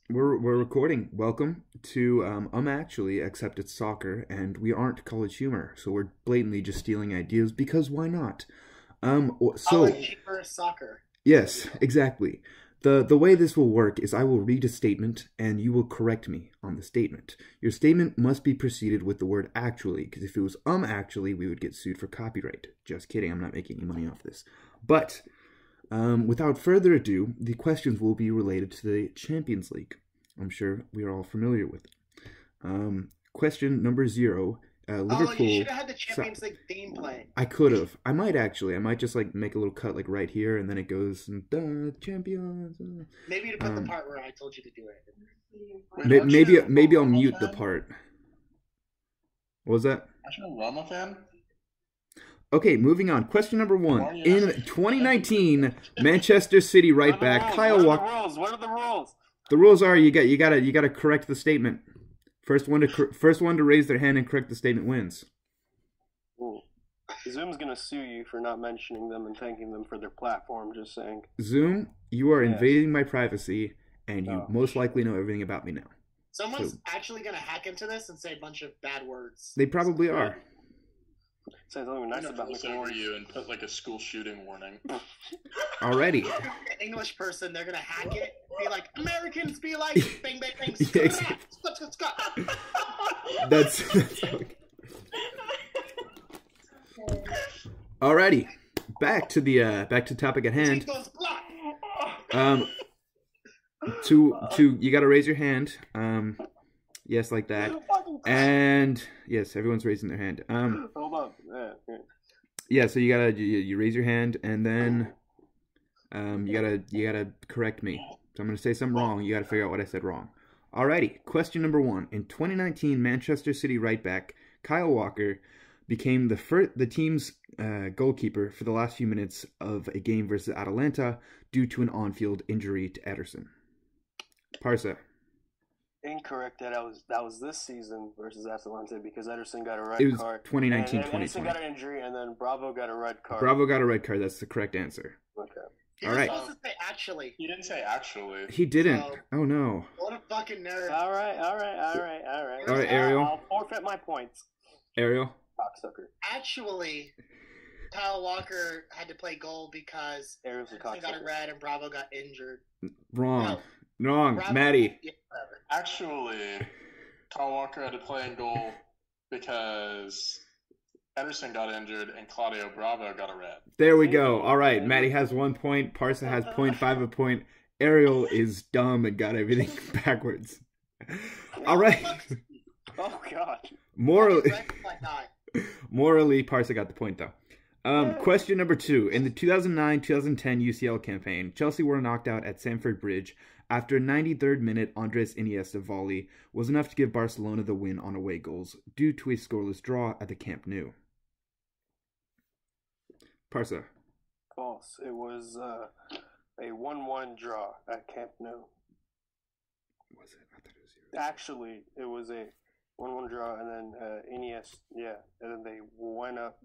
We're recording. Welcome to Actually, except it's soccer, and we aren't College Humor, so we're blatantly just stealing ideas because why not? So College humor soccer. yes, exactly. The way this will work is I will read a statement and you will correct me on the statement. Your statement must be preceded with the word actually, because if it was actually, we would get sued for copyright. Just kidding, I'm not making any money off this. But without further ado, the questions will be related to the Champions League. I'm sure we are all familiar with it. Question number 0. Oh, you Liverpool. should have had the Champions League theme playing. I could have. I might actually. I might just like make a little cut like right here, and then it goes champions. Maybe to put the part where I told you to do it. Maybe I'll mute the part. What was that? Are you a Roma fan? Okay, moving on. Question number 1. In 2019, Manchester City right back Kyle Walker. What are the rules? The rules are you gotta correct the statement. First one to raise their hand and correct the statement wins. Ooh. Zoom's gonna sue you for not mentioning them and thanking them for their platform. Just saying. Zoom, you are invading my privacy, and you most likely know everything about me now. Someone's actually gonna hack into this and say a bunch of bad words. They probably are. Say something nice about me. So are you and put like a school shooting warning. Already. English person, they're gonna hack it. Be like, Americans be like, bang bang bang. Yeah, Scott. That's Alrighty. Back to the topic at hand. You gotta raise your hand. Yes, like that. And yes, everyone's raising their hand. Hold on. Yeah, so you raise your hand and then you gotta correct me. So I'm gonna say something wrong. You gotta figure out what I said wrong. Alrighty, question number 1. In 2019, Manchester City right back Kyle Walker became the team's goalkeeper for the last few minutes of a game versus Atalanta due to an on-field injury to Ederson. Parsa. Incorrect. That was this season versus Atalanta because Ederson got a red card. It was 2019, and 2020. Ederson got an injury, and then Bravo got a red card. Bravo got a red card. That's the correct answer. Okay. He All was right. supposed to say actually. He didn't say actually. He didn't. So- Oh no. What a fucking nerd. All right, All right, Ariel. I'll forfeit my points. Ariel. Cocksucker. Actually, Kyle Walker had to play goal because Ariel's a he got a cocksucker. red and Bravo got injured. Wrong. No. Wrong. Bravo, Maddie. Yeah, whatever. Actually, Kyle Walker had to play in goal because Ederson got injured and Claudio Bravo got a red. There we go. All right. Maddie has 1 point. Parsa has 0.5 a point. Ariel is dumb and got everything backwards. All right. Oh God. Morally, Like that. Parsa got the point though. Question number 2. In the 2009-2010 UCL campaign, Chelsea were knocked out at Stamford Bridge after a 93rd minute Andres Iniesta volley was enough to give Barcelona the win on away goals due to a scoreless draw at the Camp Nou. Parsa. False. It was a 1-1 draw at Camp Nou. Was it? I thought it was 0. Actually, it was a 1-1 draw, and then Iniesta, and then they went up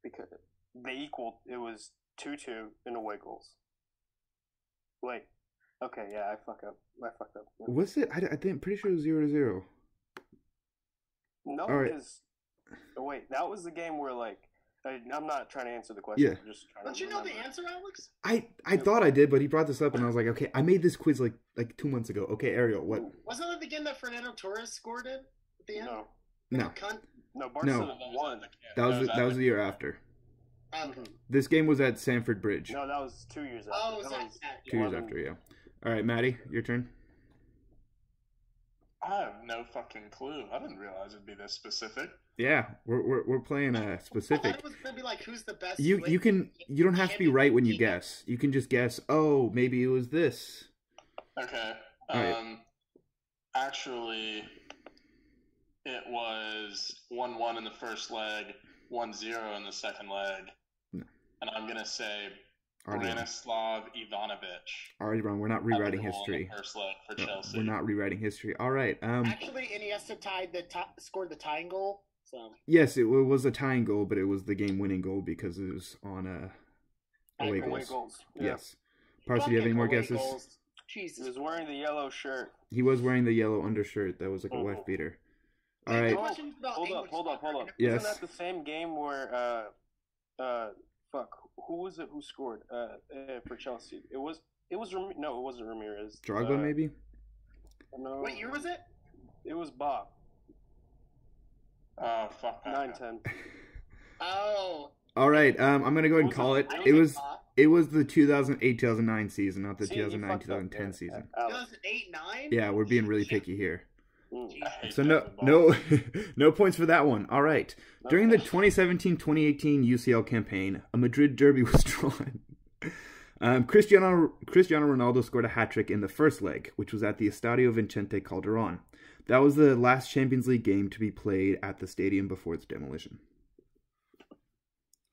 because they equaled. It was 2-2 in away goals. Wait. Okay, yeah, I fucked up. Was it? I think pretty sure it was 0-0. No, All right. because wait, that was the game where like I'm not trying to answer the question. Yeah. I'm just trying Don't to you know the remember. answer, Alex? I thought I did, but he brought this up, and I was like, okay, I made this quiz like 2 months ago. Okay, Ariel, what? Wasn't that the game that Fernando Torres scored in at the end? No, No, Cunt. no, Barcelona won. that was the year after. This game was at Stamford Bridge. No, that was 2 years after. Oh, was That that? was 2 years 11. after, yeah. All right, Maddie, your turn. I have no fucking clue. I didn't realize it'd be this specific. Yeah, we're playing I thought specific. it was gonna be like who's the best. You don't have to be right when you guess. You can just guess. Oh, maybe it was this. Okay. Alright. Actually, it was 1-1 in the first leg, 1-0 in the second leg. No. And I'm gonna say Already wrong. Branislav Ivanovic. Already wrong. We're not had the rewriting goal in history. the first leg for No, Chelsea. we're not rewriting history. All right. Actually, Iniesta scored the tying goal. So Yes, it was a tying goal, but it was the game-winning goal because it was on away Away goals. goals. Yeah. Yes. Parsi, do you have any more Fucking away guesses? goals. He Jesus. was wearing the yellow shirt. He was wearing the yellow undershirt that was like a wife beater. All right. Questions about Hold English up. soccer. Yes. Isn't that the same game where fuck, who was it who scored for Chelsea? It wasn't Ramirez. Drogba, maybe? No. What year was it? It was Bob. Oh, fuck that. 9-10. Oh. All right. I'm going to go ahead and call it. I It was... think, It was the 2008-2009 season, not the See, you 2009-2010 fucked up. season. 2008, 9? Yeah, we're being really picky here. I hate So no, Devin Ball. no points for that one. All right. During the 2017-2018 UCL campaign, a Madrid derby was drawn. Cristiano Ronaldo scored a hat-trick in the first leg, which was at the Estadio Vicente Calderón. That was the last Champions League game to be played at the stadium before its demolition.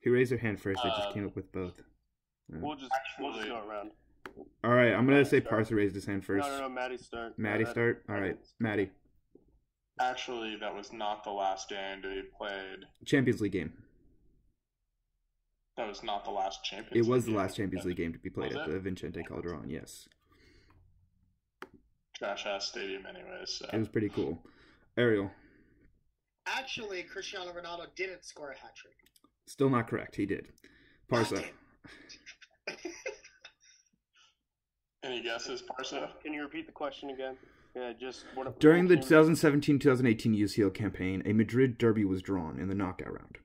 Who raised their hand first? They just came up with both. We'll just go around. All right, I'm going to say Parsa raised his hand first. No, Maddie start. Maddie start? All right, Maddie. Actually, that was not the last game to be played. Champions League game. That was not the last Champions It League was the game. last Champions League game to be played Was at it? the Vicente Calderón, yes. Trash-ass stadium anyways. So. It was pretty cool. Ariel, Actually, Cristiano Ronaldo didn't score a hat trick. still not correct. He did. Parsa. Any guesses, Parsa? Can you repeat the question again? Yeah, just what. During the 2017-2018 UCL campaign, a Madrid derby was drawn in the knockout round.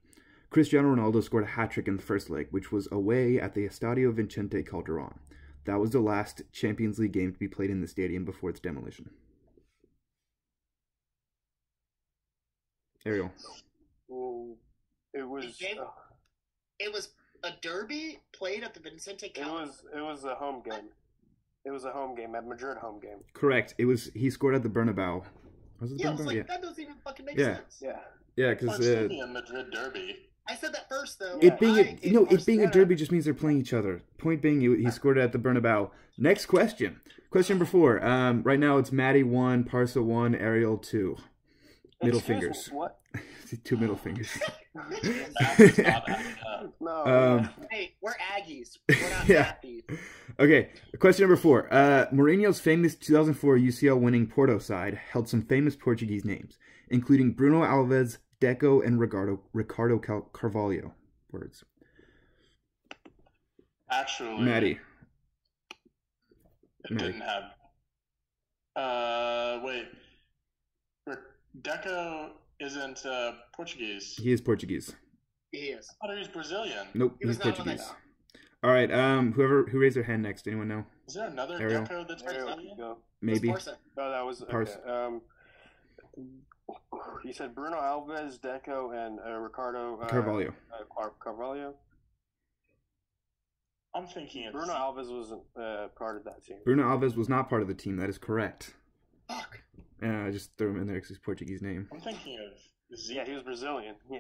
Cristiano Ronaldo scored a hat-trick in the first leg, which was away at the Estadio Vicente Calderón. That was the last Champions League game to be played in the stadium before its demolition. Ariel. It was. It was a derby played at the Vicente Calderón. It was a home game. It was a home game at Madrid home game. Correct. It was. He scored at the Bernabeu. Was it the Yeah, I was Bernabeu? like, Yeah. that doesn't even fucking make Yeah. sense. Yeah. Yeah, I because was thinking a Madrid derby. I said that first, though. it being I- a derby just means they're playing each other. Point being, he scored it at the Bernabeu. Next question. Question number 4. Right now it's Maddie 1, Parsa 1, Ariel 2. Middle Excuse fingers. me, what? 2 middle fingers. That's not adding up. No. Hey, we're Aggies. We're not Yeah. happy. Okay, question number 4. Mourinho's famous 2004 UCL winning Porto side held some famous Portuguese names, including Bruno Alves, Deco, and Ricardo Carvalho. Words. Actually, Maddie. it didn't have. Wait. Deco isn't Portuguese. He is Portuguese. He is. I thought he was Brazilian. Nope, He he's was not on that Portuguese. All right, who raised their hand next? Anyone know? Is there another Ariel. Deco that's Ariel, Brazilian? go. Maybe. It's Barca. No, that was okay. Parsa. You said Bruno Alves, Deco, and Ricardo Carvalho. Carvalho. I'm thinking it's Bruno Alves wasn't part of that team. Bruno Alves was not part of the team. That is correct. Fuck. I just threw him in there because he's Portuguese name. I'm thinking of Zeke. Yeah, he was Brazilian. Yeah.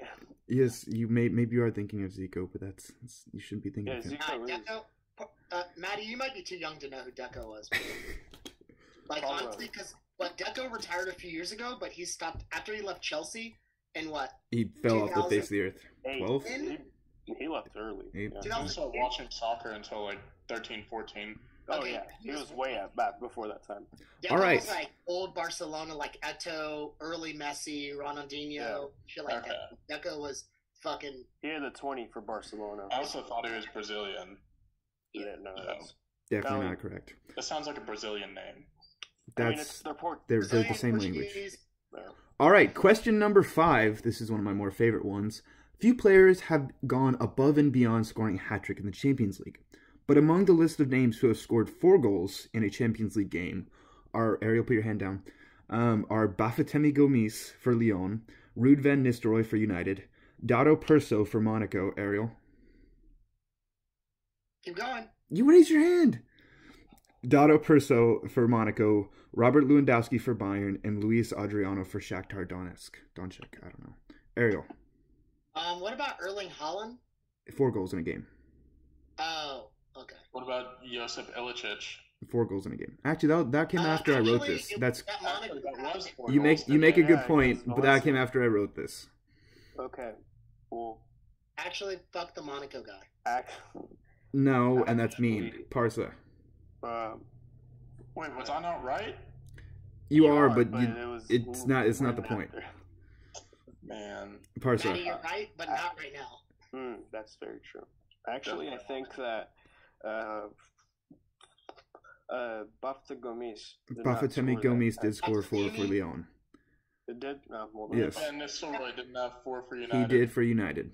Yes, maybe you are thinking of Zico, but that's you shouldn't be thinking Yeah, of him. Zico is. Deco. Maddie, you might be too young to know who Deco was. Like, Probably. honestly, because Deco retired a few years ago, but he stopped after he left Chelsea in what? He fell off the face of the earth. 12? He left early. Eight. Yeah. I didn't start watching soccer until like 13, 14. Oh Okay, yeah, he was way back before that time. Deco All right. was like old Barcelona, like Eto'o, early Messi, Ronaldinho, Yeah. shit like Okay. that. Deco was fucking. He had the 20 for Barcelona. I also thought he was Brazilian. Yeah, no, that's. Definitely No. not correct. That sounds like a Brazilian name. I mean, it's That's their port. they're the Brazilian, same language. Portuguese. All right, question number 5. This is one of my more favorite ones. Few players have gone above and beyond scoring a hat-trick in the Champions League. But among the list of names who have scored 4 goals in a Champions League game are, Ariel, put your hand down, are Bafétimbi Gomis for Lyon, Ruud van Nistelrooy for United, Dado Perso for Monaco, Ariel. Keep going. You raised your hand! Dado Perso for Monaco, Robert Lewandowski for Bayern, and Luis Adriano for Shakhtar Donetsk. Donetsk, I don't know. Ariel, What about Erling Haaland? 4 goals in a game. Oh, okay. What about Josip Ilicic? 4 goals in a game. Actually, that came after I wrote actually, this. it- That's that Monaco Actually, that was guy- 4 you make goals you make a today. good Yeah, point, because but that Valencia- came after I wrote this. Okay. Well, Actually, fuck the Monaco guy. No, and that's mean. Parsa. Wait, was I not right? You are, but it's it's not the point. Man. Parsa. Maddie, you're right, but not right now. That's very true. Actually, I think that Bafta Bafétimbi Gomis did score 4 for Lyon. It did? No, Yes. And Nistelrooy didn't have 4 for United. He did for United.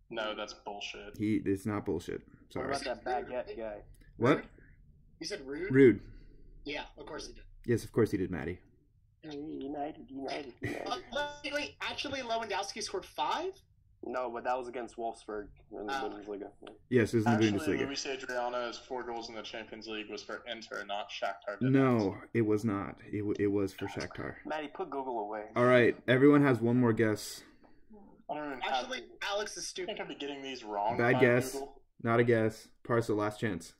No, that's bullshit. It's not bullshit. What Sorry. about that baguette guy? What? You said Rude? Rude. Yeah, of course he did. Yes, of course he did, Maddie. United. Wait, actually, Lewandowski scored 5? No, but that was against Wolfsburg in the Bundesliga. Yes, it was in the Actually, Bundesliga. Luis Adriano's 4 goals in the Champions League was for Inter, not Shakhtar. No, it was not. It was for Shakhtar. Maddie, put Google away. All right, everyone has one more guess. I don't even Actually, Alex is I stupid. think I'd be getting these wrong. Bad by guess. Google. Not a guess. Parcel, last chance.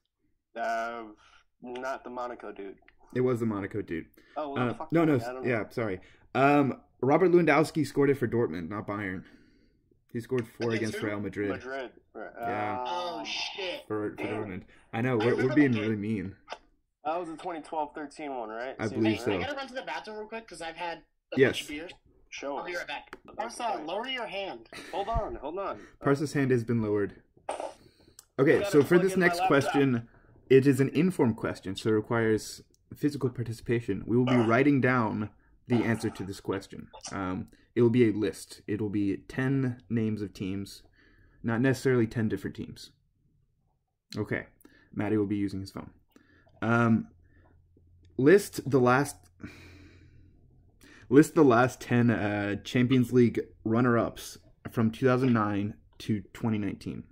Not the Monaco dude. It was the Monaco dude. Oh, what the fuck? No, I don't know. yeah, sorry. Robert Lewandowski scored it for Dortmund, not Bayern. He scored 4 Against against who? Real Madrid. Right. Yeah. Oh, shit. For Damn. Dortmund. I know, I we're remember being the game. really mean. That was the 2012-13 one, right? I Season, believe right? so. I gotta run to the bathroom real quick because I've had a Yes. bunch of beers. Show I'll us. be right back. Barca, lower your hand. Hold on. Parsa's hand has been lowered. Okay, gotta so for plug this in my next laptop. question, it is an informed question, so it requires physical participation. We will be writing down the answer to this question. It will be a list. It will be 10 names of teams, not necessarily 10 different teams. Okay, Maddie will be using his phone. List the last 10 Champions League runner-ups from 2009 to 2019.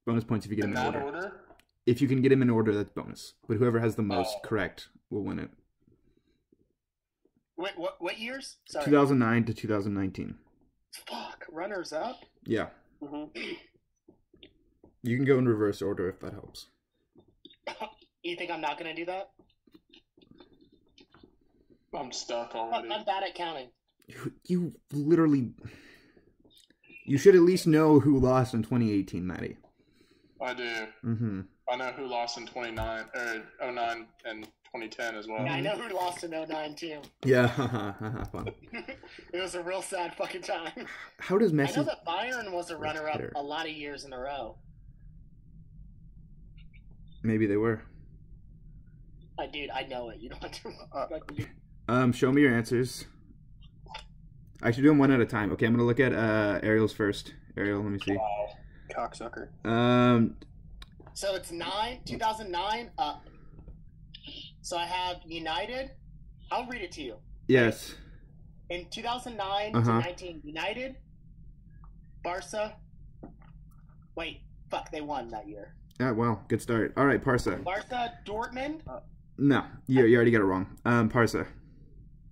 Bonus points if you get In them in that order. order? If you can get them in order, that's bonus. But whoever has the most correct will win it. Wait, what years? Sorry. 2009 to 2019. Fuck, runners up? Yeah. Mm-hmm. You can go in reverse order if that helps. You think I'm not gonna do that? I'm stuck Fuck, already. I'm bad at counting. You literally... You should at least know who lost in 2018, Maddie. I do. Mm-hmm. I know who lost in 09 and 2010 as well. Yeah, I know who lost in 09 too. Yeah, fun. It was a real sad fucking time. How does I know Messi... that Bayern was a runner-up Better. a lot of years in a row. Maybe they were. Dude, I know it. You don't have to. Show me your answers. I should do them one at a time. Okay, I'm gonna look at Ariel's first. Ariel, let me see. Cocksucker. So it's 2009 up. So I have United. I'll read it to you. Yes. In 2009 Uh-huh. to 19, United, Barca. Wait, fuck, they won that year. Yeah, well, good start. All right, Parsa. Barca, Dortmund. No, you already got it wrong. Parsa.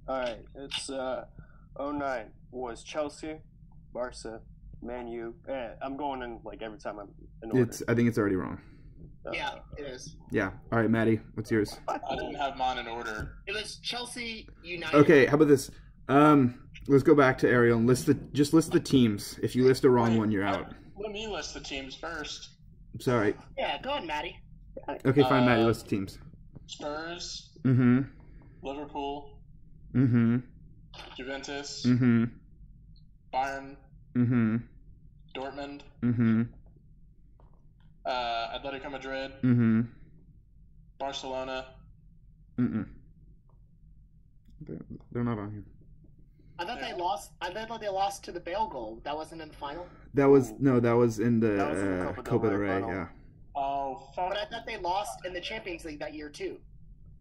Alright, it's 09 was Chelsea, Barca, Man U. I'm going in like every time I'm in order. I think it's already wrong. Yeah, it is. Yeah. All right, Maddie, what's yours? I didn't have mine in order. It was Chelsea, United. Okay, how about this? Let's go back to Ariel and list the teams. If you list a wrong one, you're out. Let me list the teams first. Sorry. Yeah, go on, Maddie. Okay, fine, Maddie, list the teams. Spurs, Mm-hmm. Liverpool, Mm-hmm. Juventus, Mm-hmm. Bayern, Mm-hmm. Dortmund, Mm-hmm. Atletico Madrid, Mm-hmm. Barcelona. Mm-mm. They're not on here. I thought they lost. I thought they lost to the Bale goal. That wasn't in the final. That was in the That was in the Copa Copa del del Rey Rey, final. yeah. Oh, fuck. But I thought they lost in the Champions League that year too.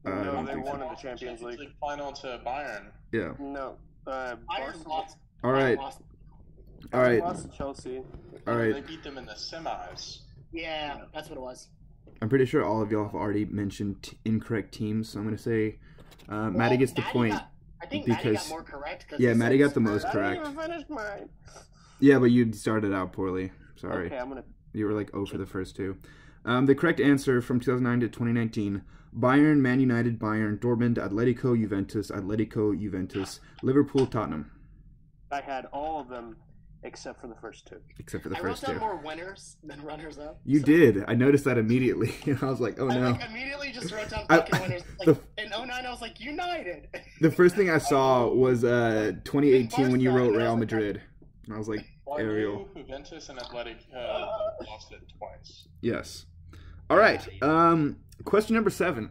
I No, don't they think so. won in the Champions League. Final to Bayern. Yeah. No, Bayern Barca lost. All right. Bayern lost. All right. lost to Chelsea. All They right. beat them in the semis. Yeah, that's what it was. I'm pretty sure all of y'all have already mentioned incorrect teams, so I'm going to say Maddie gets the point. I think Maddie got because- more correct. Yeah, Maddie got the most I correct. didn't even finish mine. Yeah, but you started out poorly. Sorry. Okay, I'm gonna. You were like 0 for the first two. The correct answer from 2009 to 2019: Bayern, Man United, Bayern, Dortmund, Atletico, Juventus, Liverpool, Tottenham. I had all of them except for the first two. Except for the I wrote first down two. more winners than runners up. You did. I noticed that immediately. I was like, oh I no. like, immediately just wrote down I- fucking winners. Like, the- in 09, I was like, United. The first thing I saw was 2018 when you Barca, wrote and I was Real like, Madrid. And I was like, Well, I Ariel. knew Juventus and Athletic lost it twice. Yes. All right. Question number 7.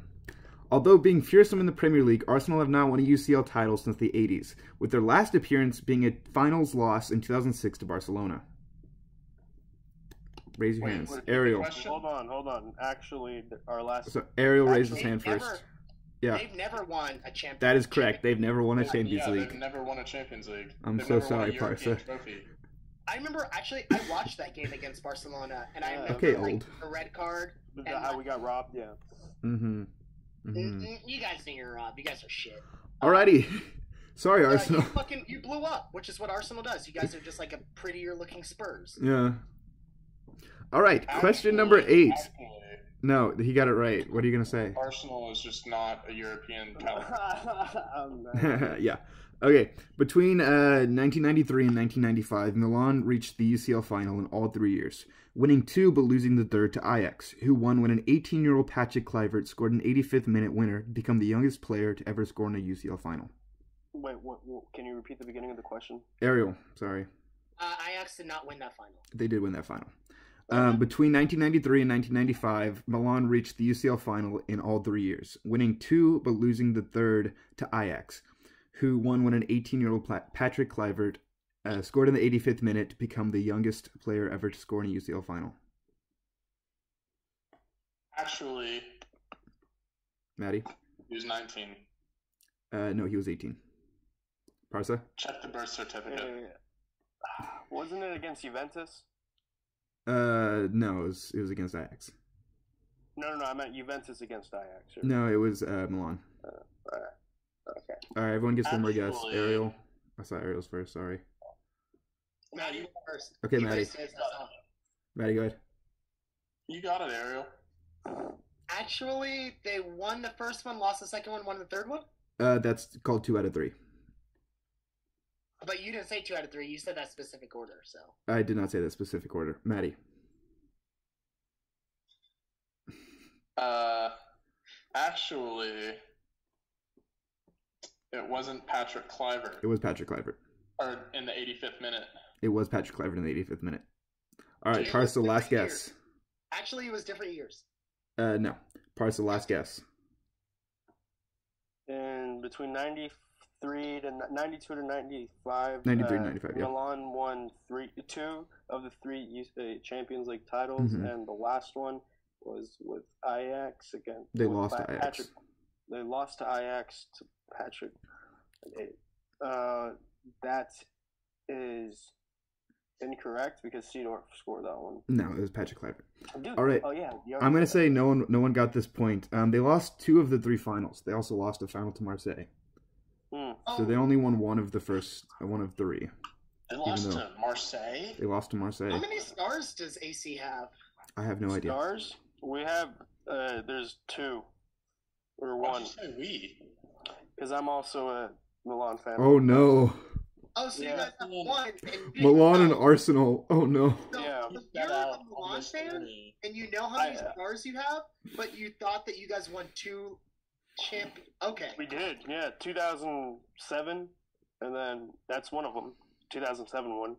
Although being fearsome in the Premier League, Arsenal have not won a UCL title since the 80s, with their last appearance being a finals loss in 2006 to Barcelona. Raise your Wait, hands. repeat the Ariel. question? Hold on. Actually, our last. So Ariel raised his They've hand never- first. Yeah, They've never won a Champions that is correct. They've never won a Champions Yeah, League. they've never won a Champions League. I'm They've so never won a sorry, European Parsa. Trophy. I remember, actually, I watched that game against Barcelona, and I remember Okay, like, old. the red card. How we got robbed? Yeah. Mm-hmm. Mm-hmm. You guys think you're You guys are shit. Alrighty. Sorry, You Arsenal. you blew up, which is what Arsenal does. You guys are just like a prettier looking Spurs. Yeah. All right. Question Actually- number 8. actually, No, he got it right. What are you gonna say? Arsenal is just not a European caliber. Yeah. Okay. Between 1993 and 1995, Milan reached the UCL final in all 3 years, winning 2 but losing the third to Ajax, who won when an 18-year-old Patrick Kluivert scored an 85th minute winner to become the youngest player to ever score in a UCL final. Wait, what? Can you repeat the beginning of the question? Ariel, sorry. Ajax did not win that final. They did win that final. Between 1993 and 1995, Milan reached the UCL final in all 3 years, winning 2 but losing the third to Ajax, who won when an 18-year-old Patrick Kluivert scored in the 85th minute to become the youngest player ever to score in a UCL final. Actually, Maddie? he was 19. No, he was 18. Parsa? Check the birth certificate. Wasn't it against Juventus? No, it was against Ajax. No, I meant Juventus against Ajax. No, it was Milan. Okay. All right, everyone gets one more guess. Actually- Ariel? I saw Ariel's first, sorry. Maddie, you first. Okay, You Maddie. first says that's all. Maddie, go ahead. You got it, Ariel. Actually, they won the first one, lost the second one, won the third one. That's called 2 out of 3. But you didn't say 2 out of 3. You said that specific order. So I did not say that specific order. Maddie? Actually, it wasn't Patrick Kluivert. It was Patrick Kluivert. Or in the 85th minute. It was Patrick Kluivert in the 85th minute. All right, It Parsa, was different last years. guess. actually, it was different years. No. Parsa, last guess. And between 92 to 95, 93 to 95, yeah. Milan won 2 of the 3 Champions League titles, Mhm. and the last one was with Ajax again. They with lost to Ajax. They lost to Ajax to Patrick. That is incorrect because Seedorf scored that one. No, it was Patrick Kluivert. Dude, All right. Oh yeah. I'm gonna say no one got this point. They lost 2 of the 3 finals. They also lost a final to Marseille, so they only won one of 3. They lost though- to Marseille? They lost to Marseille. How many stars does AC have? I have no idea. Stars? We have. There's 2 or Why'd 1 you say we? because I'm also a Milan fan. Oh no, Oh, so Yeah. you guys have 1. And Milan and Arsenal. Oh no. So Yeah. if Get you're out a on Milan this fan, journey. and you know how many I- stars you have, but you thought that you guys won 2 Okay. We did, yeah. 2007, and then that's one of them. 2007 one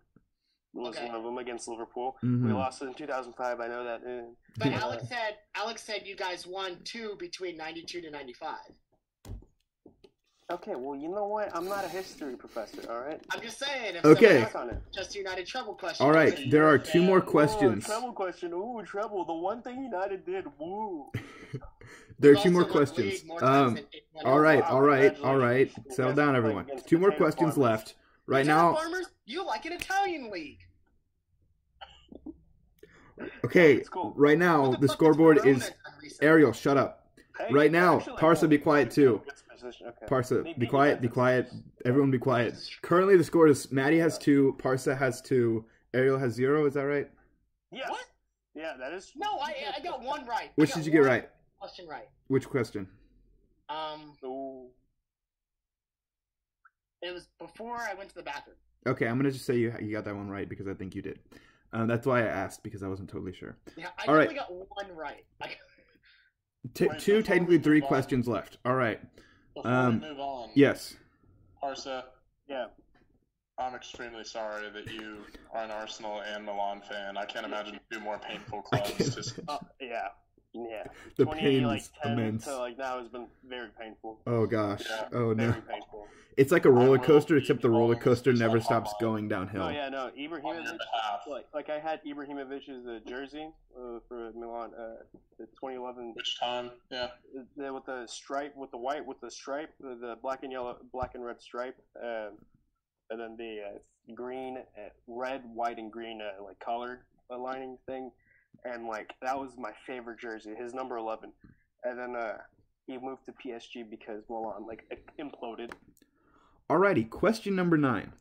was Okay. one of them against Liverpool. Mhm. We lost it in 2005. I know that. But Alex said you guys won 2 between 92 to 95. Okay, well, you know what? I'm not a history professor. All right. I'm just saying. If Okay. someone Work on it. asks Just United treble question. All right, there are 2 more questions. Ooh, treble question. Ooh, treble. The one thing United did. Woo. There are You've 2 more also won questions. league more times than anyone All right, else. all right. Congratulations. Settle You guys down, are everyone. playing against 2 more the questions Farmers. left. Right Tennis now, Farmers, you like an Italian league. okay. It's cool. Right now, What the fuck has scoreboard Verona is done recently? Ariel. Shut up. Hey, Right now, actually, Parsa, be quiet too. Good position. Okay. Parsa, They be beat quiet. Be Juventus. quiet. Everyone, be quiet. Currently, the score is Maddie has 2, Parsa has 2, Ariel has 0. Is that right? Yes. What? Yeah, that is. No, I got 1 right. Which I got did you get one right? Question right. Which question? Ooh. It was before I went to the bathroom. Okay, I'm gonna just say you got that one right because I think you did. That's why I asked because I wasn't totally sure. Yeah, I All only right. got one right. Two, before technically we three move on- questions left. All right. Before we move on, Yes. Parsa, Yeah. I'm extremely sorry that you are an Arsenal and Milan fan. I can't imagine two more painful clubs. Just Yeah. Yeah. The 20, pain like is 10 immense. to like now has been very painful. Oh gosh. Yeah. Oh no. Very painful. It's like a roller will coaster, be except the roller calling coaster this never up stops online. going downhill. No, yeah, no. on your Ibrahimovic, behalf. like I had Ibrahimovic's jersey for Milan, the 2011 Which time? Yeah. with the stripe, with the white, with the stripe, the black and red stripe, and then the green, red, white, and green like color lining thing, and like that was my favorite jersey, his number 11, and then he moved to PSG because Milan like imploded. Alrighty, question number 9.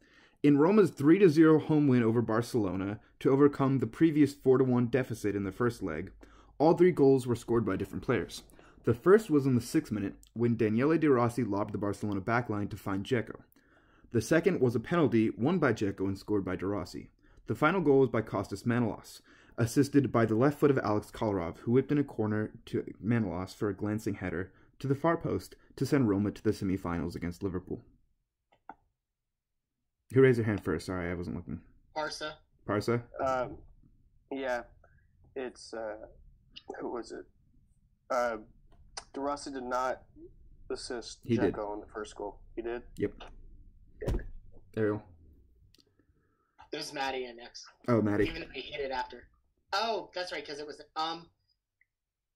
In Roma's 3-0 home win over Barcelona to overcome the previous 4-1 deficit in the first leg, all 3 goals were scored by different players. The first was in the 6th minute when Daniele De Rossi lobbed the Barcelona backline to find Dzeko. The second was a penalty won by Dzeko and scored by De Rossi. The final goal was by Kostas Manolas, assisted by the left foot of Alex Kolarov, who whipped in a corner to Manolas for a glancing header to the far post to send Roma to the semi-finals against Liverpool. Who raised their hand first? Sorry, I wasn't looking. Parsa. Parsa? Yeah, it's who was it? De Rossi did not assist He did. Dzeko on the first goal. He did. Yep. Ariel? It was Maddie in next. Oh, Maddie. Even if he hit it after. Oh, that's right, because it was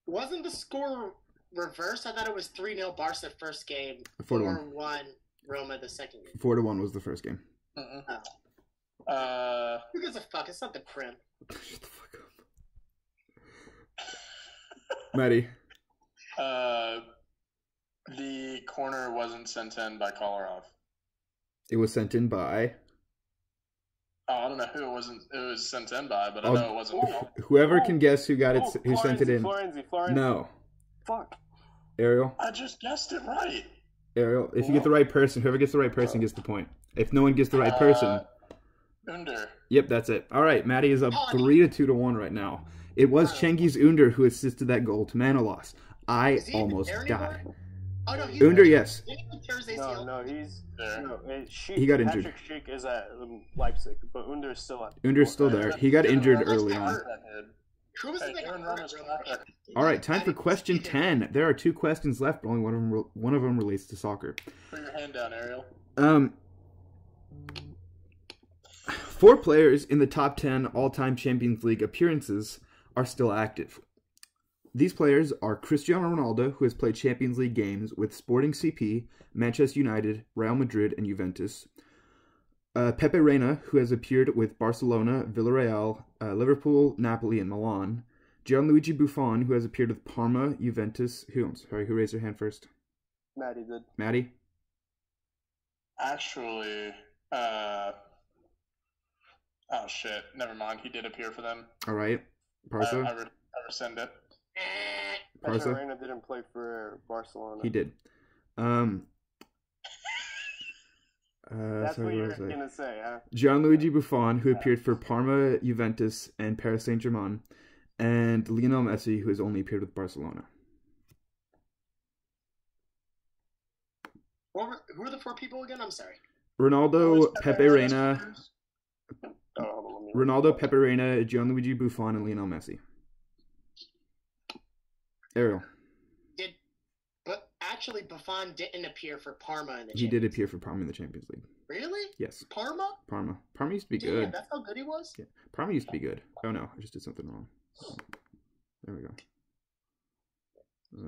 wasn't the score reversed? I thought it was 3-0 Barca first game. 4-1. 4-1 Roma the second game. 4-1 was the first game. Who gives a fuck? It's not the Prim. Shut the fuck up. Maddie? The corner wasn't sent in by Kolarov. It was sent in by... Oh, I don't know who it wasn't. It was sent in by, but I Oh, know it wasn't. Whoever can guess who got it, who sent it in. Florenzi. No. Fuck. Ariel? I just guessed it right. Ariel, if you get the right person, whoever gets the right person gets the point. If no one gets the right person... Under. Yep, that's it. All right, Maddie is up 3-2-1 right now. It was Cengiz Ünder who assisted that goal to Manolas. I Is he even almost there died. anymore? Oh, no, he's Ünder, yes. Didn't he tear his ACL? No, he's There. no. He got injured. Patrick Schick is at Leipzig, but Under is still at. Under's still there. He got injured early on. Who was Hey, it that Aaron got Rodgers hurt? back there. All right, time for question 10. There are 2 questions left, but only one of them relates to soccer. Put your hand down, Ariel. 4 players in the top 10 all-time Champions League appearances are still active. These players are Cristiano Ronaldo, who has played Champions League games with Sporting CP, Manchester United, Real Madrid, and Juventus. Pepe Reina, who has appeared with Barcelona, Villarreal, Liverpool, Napoli, and Milan. Gianluigi Buffon, who has appeared with Parma, Juventus. Who raised their hand first? Maddie did. Maddie? Actually, oh shit, never mind. He did appear for them. All right. Parsa? I rescind it. Parsa? Pepe Reina didn't play for Barcelona. He did. That's sorry, what you're was I? gonna say, huh? Gianluigi Buffon, who appeared for Parma, Juventus, and Paris Saint-Germain, and Lionel Messi, who has only appeared with Barcelona. Who are the 4 people again? I'm sorry. Ronaldo, Pepe Reina, Oh, Ronaldo, Pepe Reina, Gianluigi Buffon, and Lionel Messi. Ariel. But actually, Buffon didn't appear for Parma in the He did Champions appear for Parma in the Champions League. League. Really? Yes. Parma? Parma used to be Damn, good. that's how good he was? Yeah. Parma used to be good. Oh no, I just did something wrong. There we go.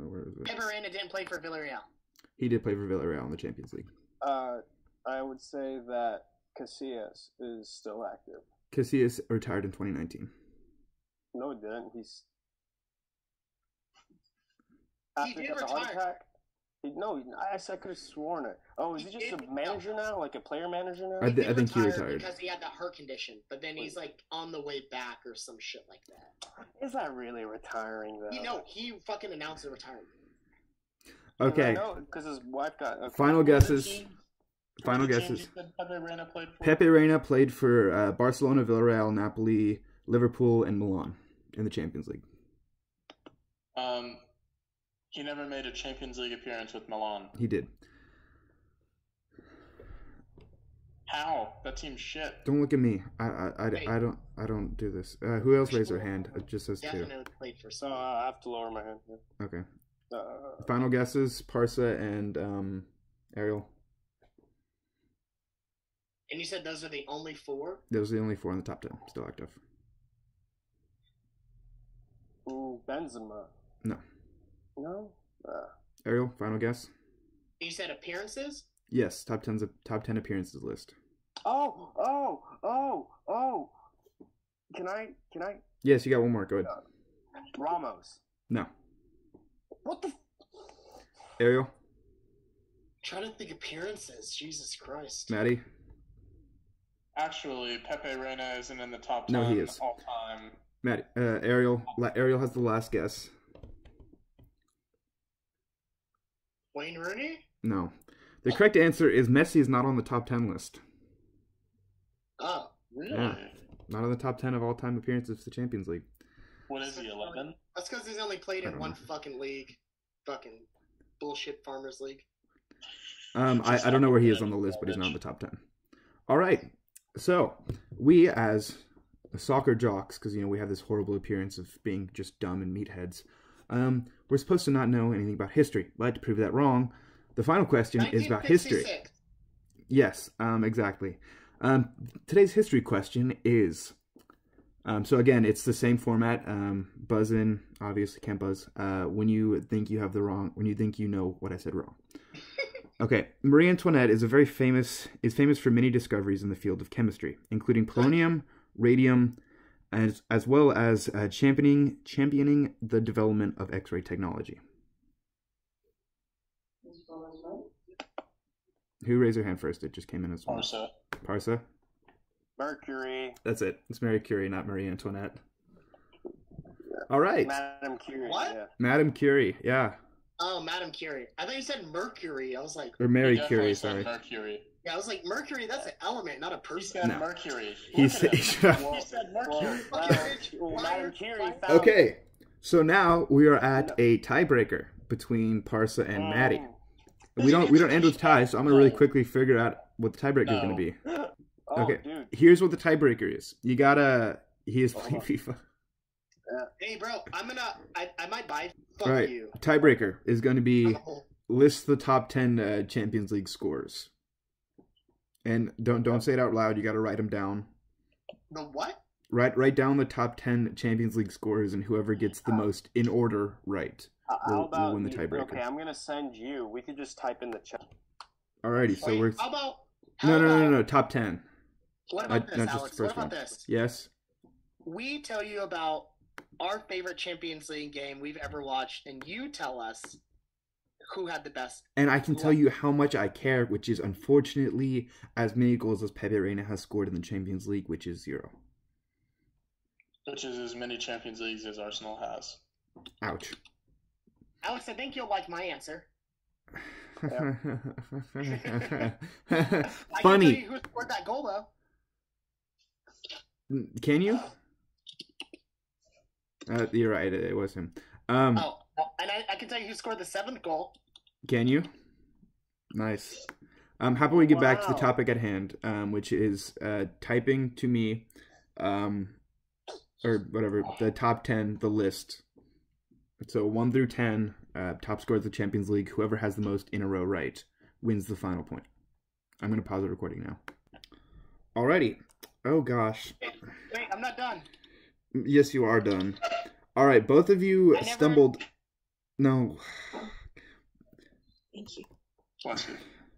Where is it? Pepe Reina didn't play for Villarreal. He did play for Villarreal in the Champions League. I would say that Casillas is still active. Casillas retired in 2019. No, he didn't. He's He after did he got the heart retire. attack. I could have sworn it. Oh, is he just did- a manager now? Like a player manager now? I He did think he retire retired. because he had that heart condition, but then he's like on the way back or some shit like that. Is that really retiring though? You know, he fucking announced the retirement. Okay. because his wife got Final guesses. Final Which teams guesses. you said Pepe Reina played for? Pepe Reina played for Barcelona, Villarreal, Napoli, Liverpool, and Milan in the Champions League. He never made a Champions League appearance with Milan. He did. How? That team's shit. Don't look at me. I don't do this. Who else raised their hand? It just says two. Definitely played for So some. I have to lower my hand. Yeah. Okay. Uh, Final guesses: Parsa and Ariel. And you said those are the only four? Those are the only four in the top 10 still active. Benzema. No. No. Ariel, final guess. You said appearances? Yes, top 10 appearances list. Oh. Can I? Yes, you got one more. Go ahead. Ramos. No. What the? Ariel, Trying to think appearances. Jesus Christ. Maddie. Actually, Pepe Reina isn't in the top 10 No, he is. all time. Maddie. Ariel. Ariel has the last guess. Wayne Rooney? No. The correct answer is Messi is not on the top 10 list. Oh. Really? Yeah. Not on the top 10 of all-time appearances for the Champions League. What is he, 11? That's because he's only played I in don't one know. fucking league. Fucking bullshit Farmers League. I don't know where he is on the list, but he's not in the top 10. All right. So, we as soccer jocks, because, we have this horrible appearance of being just dumb and meatheads, we're supposed to not know anything about history. But to prove that wrong, the final question is about history. 1966. Yes, exactly. Today's history question is... so again, it's the same format. Buzz in, obviously can't buzz. When you think you have when you think you know what I said wrong. Okay, Marie Antoinette is famous for many discoveries in the field of chemistry, including polonium, radium, as well as championing the development of X-ray technology. Who raised their hand first? It just came in as well. Parsa. Mercury. That's it. It's Marie Curie, not Marie Antoinette. All right. Madame Curie. What? Yeah. Madame Curie, yeah. Oh, Madame Curie. I thought you said Mercury. I was like, Or Mary He Curie, definitely said sorry. Mercury. yeah, I was like, Mercury, that's an element, not a He person. said No. Mercury. He Look at said- him. He said Mercury. Madame Curie found Okay, so now we are at a tiebreaker between Parsa and Maddie. We don't end with ties, so I'm gonna really quickly figure out what the tiebreaker is gonna be. Oh, Okay, dude. here's what the tiebreaker is. He is playing FIFA. Hey, bro, I might buy. Fuck All right, you. tiebreaker is going to be Oh, list the top 10 Champions League scores. And don't say it out loud. You got to write them down. the what? Write down the top 10 Champions League scores, and whoever gets the most in order right How about will win the you- tiebreaker. Okay, I'm gonna send you. We could just type in the chat. Alrighty, so Wait, we're How about? no, top 10. What about Not this, just the Alex? first What about one. this? Yes. We tell you about our favorite Champions League game we've ever watched, and you tell us who had the best. And I can tell you how much I care, which is unfortunately as many goals as Pepe Reina has scored in the Champions League, which is 0. Which is as many Champions Leagues as Arsenal has. Ouch. Alex, I think you'll like my answer. I can tell Funny. you who scored that goal, though. Can you? You're right. It was him. And I can tell you who scored the 7th goal. Can you? Nice. How about we get back to the Wow. topic at hand, which is typing to me, or whatever, the top 10, the list. So 1 through 10, top scores of the Champions League. Whoever has the most in a row right wins the final point. I'm going to pause the recording now. Alrighty. Oh gosh. Wait, I'm not done. Yes, you are done. All right, both of you I never- stumbled. No. Thank you. Bless you.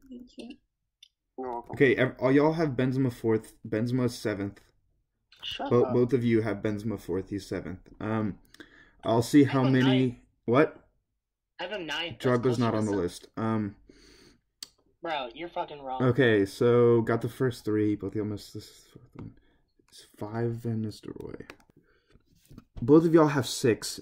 Thank you. You're welcome. Okay, all y'all have Benzema 4th, Benzema 7th. Shut Both up. both of you have Benzema 4th, he's 7th. I'll see how I have many. 9. What? I have a 9th. Drogba's not on the list. Bro, you're fucking wrong. Okay, so got the first 3. Both of y'all missed this 4th one. It's 5 Van Nistelrooy. Both of y'all have 6.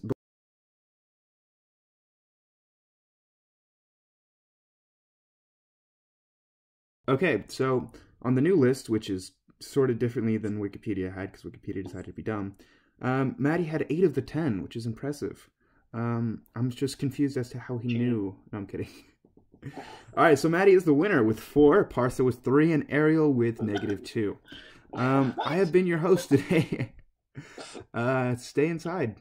Okay, so on the new list, which is sort of differently than Wikipedia had, because Wikipedia decided to be dumb, Maddie had 8 of the 10, which is impressive. I'm just confused as to how he knew. No, I'm kidding. All right, so Maddie is the winner with 4, Parsa with 3, and Ariel with -2. I have been your host today. Stay inside.